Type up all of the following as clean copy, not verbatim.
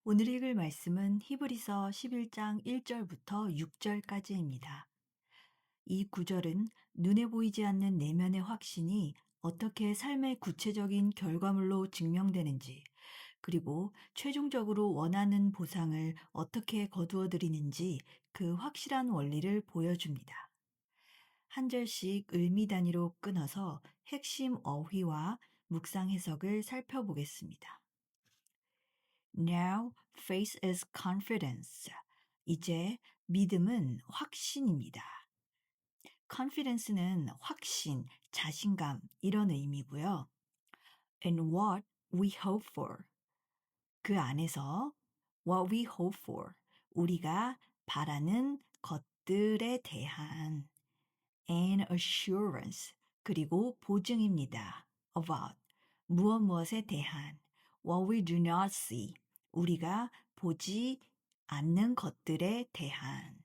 오늘 읽을 말씀은 히브리서 11장 1절부터 6절까지입니다. 이 구절은 눈에 보이지 않는 내면의 확신이 어떻게 삶의 구체적인 결과물로 증명되는지, 그리고 최종적으로 원하는 보상을 어떻게 거두어 드리는지 그 확실한 원리를 보여줍니다. 한 절씩 의미 단위로 끊어서 핵심 어휘와 묵상 해석을 살펴보겠습니다. Now faith is confidence. 이제 믿음은 확신입니다. confidence는 확신, 자신감 이런 의미고요. And what we hope for. 그 안에서 what we hope for. 우리가 바라는 것들에 대한 an assurance. 그리고 보증입니다. about. 무엇에 대한 what we do not see. 우리가 보지 않는 것들에 대한.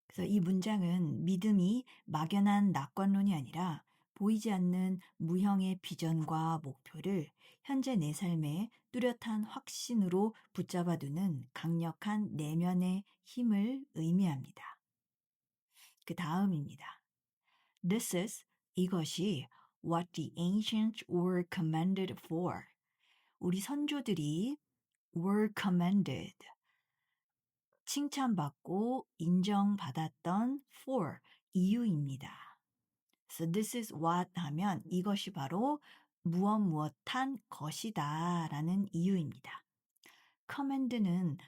그래서 이 문장은 믿음이 막연한 낙관론이 아니라 보이지 않는 무형의 비전과 목표를 현재 내 삶의 뚜렷한 확신으로 붙잡아두는 강력한 내면의 힘을 의미합니다. 그 다음입니다. This is, 이것이 what the ancients were commended for. 우리 선조들이 were commended, 칭찬받고 인정받았던 for, 이유입니다. So this is what 하면 이것이 바로 무엇한 것이다 라는 이유입니다. commend는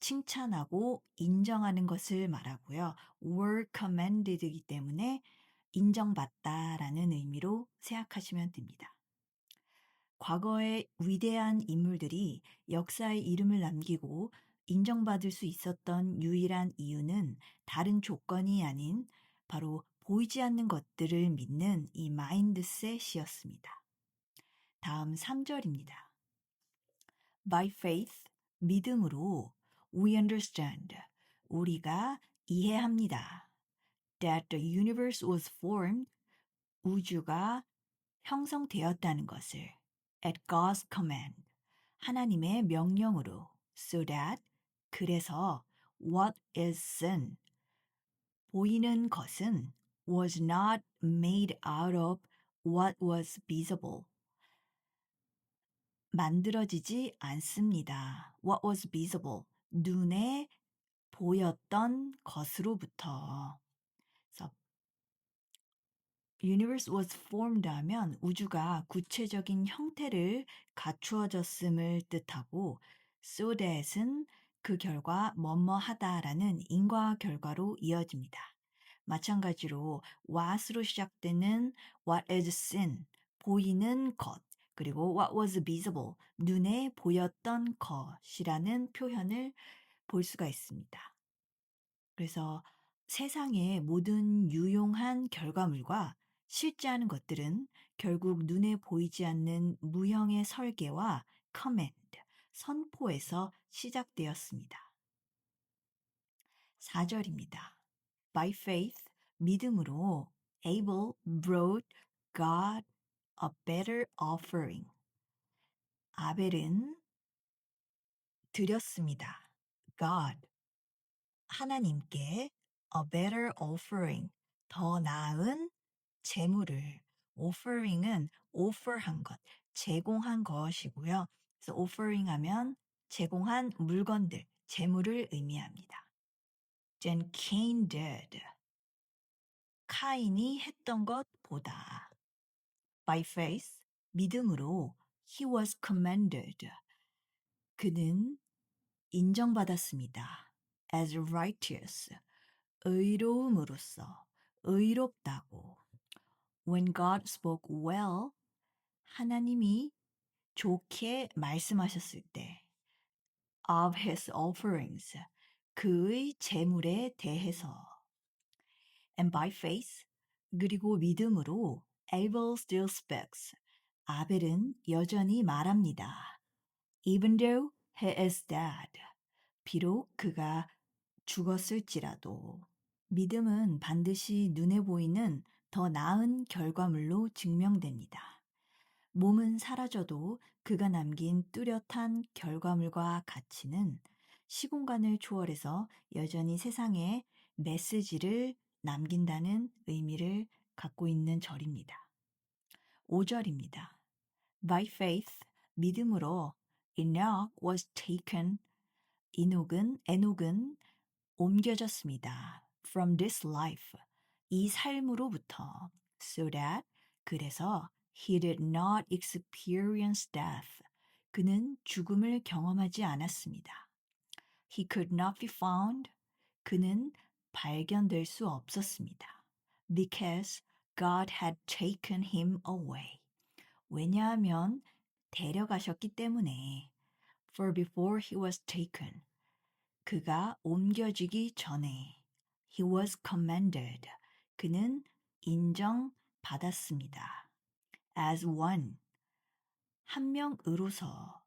칭찬하고 인정하는 것을 말하고요. were commended이기 때문에 인정받다라는 의미로 생각하시면 됩니다. 과거의 위대한 인물들이 역사의 이름을 남기고 인정받을 수 있었던 유일한 이유는 다른 조건이 아닌 바로 보이지 않는 것들을 믿는 이 마인드셋이었습니다. 다음 3절입니다. By faith, 믿음으로 we understand, 우리가 이해합니다. That the universe was formed, 우주가 형성되었다는 것을 at God's command, 하나님의 명령으로 so that, 그래서 what is seen, 보이는 것은 was not made out of what was visible, 만들어지지 않습니다. What was visible, 눈에 보였던 것으로부터. 그래서 universe was formed 하면 우주가 구체적인 형태를 갖추어졌음을 뜻하고 so that은 그 결과 뭐뭐하다라는 인과 결과로 이어집니다. 마찬가지로 what으로 시작되는 what is seen, 보이는 것, 그리고 what was visible, 눈에 보였던 것이라는 표현을 볼 수가 있습니다. 그래서 세상의 모든 유용한 결과물과 실제하는 것들은 결국 눈에 보이지 않는 무형의 설계와 command, 선포에서 시작되었습니다. 4절입니다. By faith, 믿음으로 Abel brought God a better offering. 아벨은 드렸습니다. God, 하나님께 a better offering, 더 나은 제물을, offering은 offer한 것, 제공한 것이고요. 그래서 offering 하면 제공한 물건들, 제물을 의미합니다. Then Cain did. 카인이 했던 것보다. By faith, 믿음으로 he was commended. 그는 인정받았습니다. As righteous, 의로움으로써, 의롭다고. When God spoke well, 하나님이 좋게 말씀하셨을 때, of his offerings, 그의 제물에 대해서. And by faith, 그리고 믿음으로 Abel still speaks. 아벨은 여전히 말합니다. Even though he is dead. 비록 그가 죽었을지라도. 믿음은 반드시 눈에 보이는 더 나은 결과물로 증명됩니다. 몸은 사라져도 그가 남긴 뚜렷한 결과물과 가치는 시공간을 초월해서 여전히 세상에 메시지를 남긴다는 의미를 갖고 있는 절입니다. 5절입니다. By faith, 믿음으로 Enoch was taken, 에녹은 옮겨졌습니다. From this life, 이 삶으로부터. So that, 그래서 he did not experience death. 그는 죽음을 경험하지 않았습니다. He could not be found. 그는 발견될 수 없었습니다. Because God had taken him away. 왜냐하면 데려가셨기 때문에. For before he was taken, 그가 옮겨지기 전에 he was commended. 그는 인정받았습니다. as one, 한 명으로서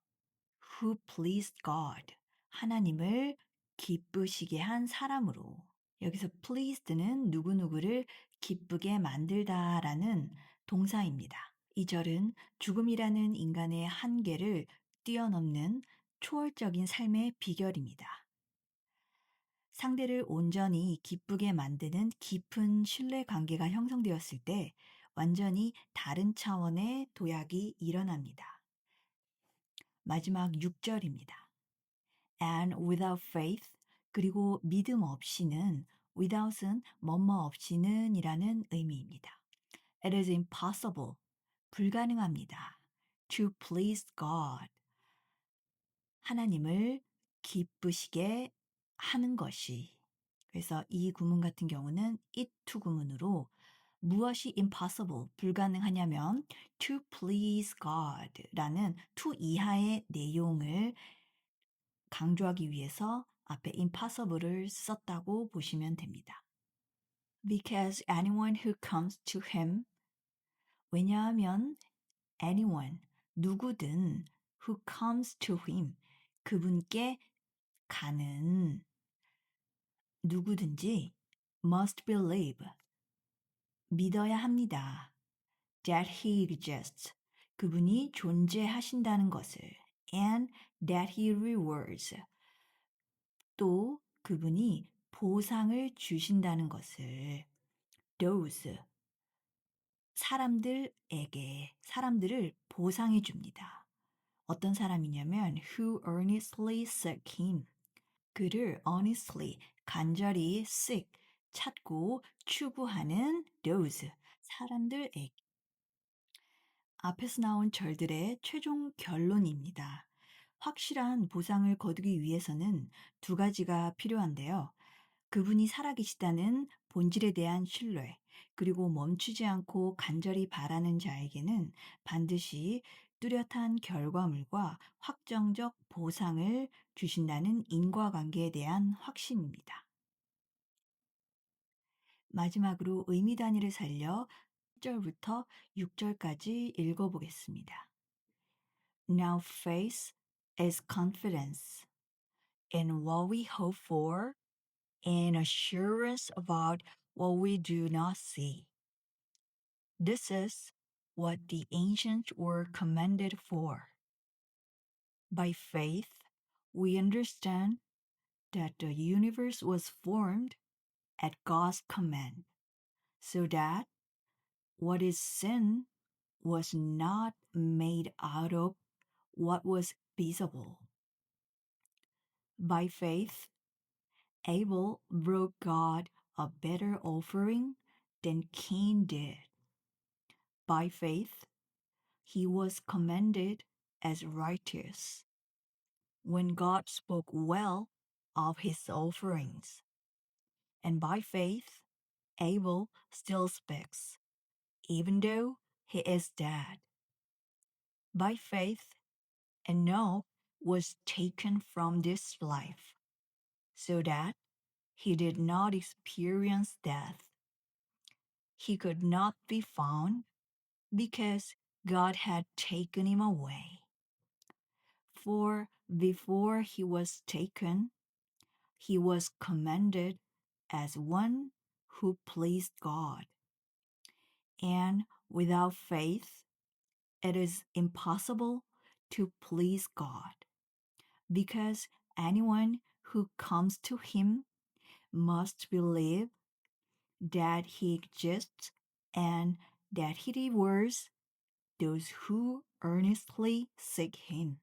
who pleased God, 하나님을 기쁘시게 한 사람으로. 여기서 pleased는 누구누구를 기쁘게 만들다라는 동사입니다. 이 절은 죽음이라는 인간의 한계를 뛰어넘는 초월적인 삶의 비결입니다. 상대를 온전히 기쁘게 만드는 깊은 신뢰 관계가 형성되었을 때 완전히 다른 차원의 도약이 일어납니다. 마지막 6절입니다. And without faith, 그리고 믿음 없이는, without은 뭐뭐 없이는 이라는 의미입니다. It is impossible, 불가능합니다. To please God, 하나님을 기쁘시게 하는 것이. 그래서 이 구문 같은 경우는 it to 구문으로 무엇이 impossible, 불가능하냐면 to please God라는 to 이하의 내용을 강조하기 위해서 앞에 impossible을 썼다고 보시면 됩니다. Because anyone who comes to him, 왜냐하면 anyone, 누구든 who comes to him, 그분께 가는 누구든지 must believe, 믿어야 합니다. That he exists, 그분이 존재하신다는 것을. And that he rewards, 또 그분이 보상을 주신다는 것을. Those, 사람들을 보상해 줍니다. 어떤 사람이냐면 who earnestly seek him, 그를 earnestly, 간절히 seek, 찾고 추구하는 those, 사람들에게. 앞에서 나온 절들의 최종 결론입니다. 확실한 보상을 거두기 위해서는 두 가지가 필요한데요. 그분이 살아계시다는 본질에 대한 신뢰, 그리고 멈추지 않고 간절히 바라는 자에게는 반드시 뚜렷한 결과물과 확정적 보상을 주신다는 인과관계에 대한 확신입니다. 마지막으로 의미 단위를 살려 1절부터 6절까지 읽어보겠습니다. Now faith is confidence in what we hope for and assurance about what we do not see. This is what the ancients were commended for. By faith, we understand that the universe was formed at God's command, so that what is seen was not made out of what was visible. By faith, Abel brought God a better offering than Cain did. By faith, he was commended as righteous when God spoke well of his offerings. And by faith, Abel still speaks, even though he is dead. By faith, Enoch was taken from this life, so that he did not experience death. He could not be found because God had taken him away. For before he was taken, he was commended as one who pleased God. And without faith, it is impossible to please God, because anyone who comes to Him must believe that He exists and that He rewards those who earnestly seek Him.